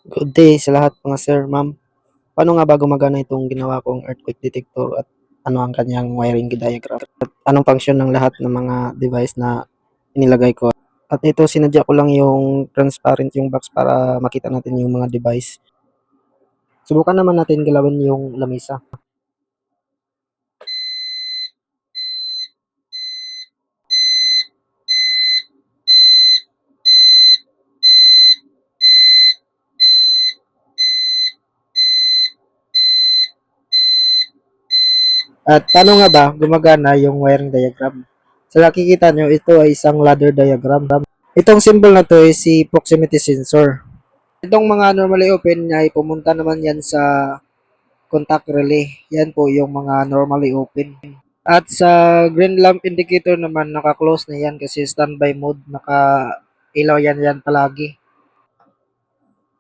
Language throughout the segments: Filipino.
Good day sa lahat mga sir, ma'am. Paano nga ba gumagana itong ginawa kong earthquake detector at ano ang kanyang wiring diagram? At anong function ng lahat ng mga device na inilagay ko? At ito, sinadya ko lang yung transparent yung box para makita natin yung mga device. Subukan naman natin galawin yung lamisa. At paano nga ba gumagana yung wiring diagram? Sa nakikita nyo, ito ay isang ladder diagram. Itong symbol na to ay si proximity sensor. Itong mga normally open ay pumunta naman yan sa contact relay. Yan po yung mga normally open. At sa green lamp indicator naman, naka-close na yan kasi standby mode, naka-ilaw yan palagi.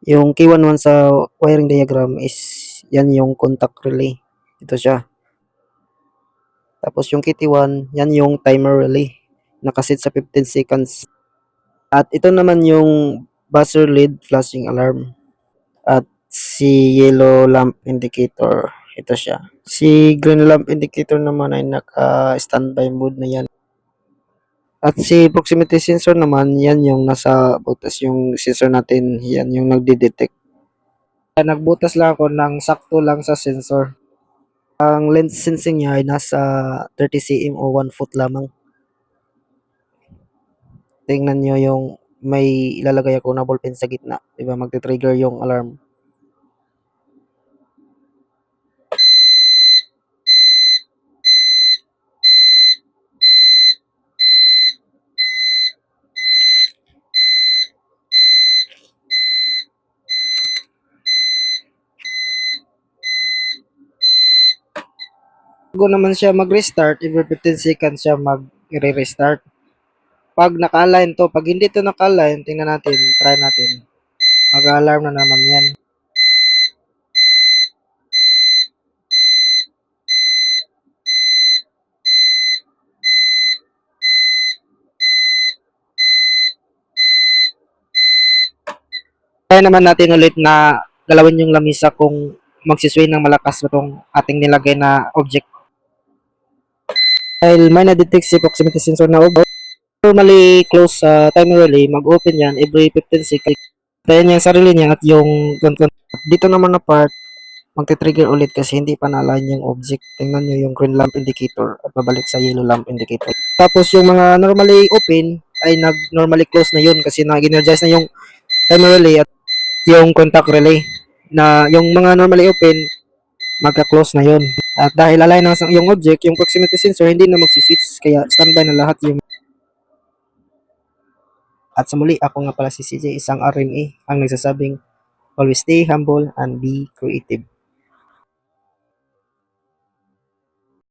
Yung key 11 sa wiring diagram is yan yung contact relay. Ito siya. Tapos yung KT1, yan yung timer relay. Nakaset sa 15 seconds. At ito naman yung buzzer lead flashing alarm. At si yellow lamp indicator, ito siya. Si green lamp indicator naman ay naka-standby mode na yan. At si proximity sensor naman, yan yung nasa butas yung sensor natin, yan yung nagdi-detect. Nagbutas lang ako ng sakto lang sa sensor. Ang lens sensing niya ay nasa 30 cm o 1 foot lamang. Tingnan nyo yung may ilalagay ako na ballpen sa gitna. Diba, magte-trigger yung alarm. Bago naman siya mag-restart, every 15 seconds siya mag-re-restart. Pag naka-align to, pag hindi to naka-align, tingnan natin, try natin. Mag-alarm na naman yan. Try naman natin ulit na galawin yung lamisa kung magsisway ng malakas itong ating nilagay na object. Dahil may na-detect si proximity sensor na over, normally close sa timer relay, mag-open yan every 15 seconds. Tayan niya yung sarili niya at yung dito naman na part, magte-trigger ulit kasi hindi pa na-align yung object. Tingnan nyo yung green lamp indicator at babalik sa yellow lamp indicator. Tapos yung mga normally open ay nag-normally close na yun kasi nag-energize na yung timer relay at yung contact relay na yung mga normally open magka-close na yun. At dahil align na yung object, yung proximity sensor hindi na magsiswitch kaya standby na lahat yung. At sa muli, ako nga pala si CJ, isang RMA, ang nagsasabing always stay humble and be creative.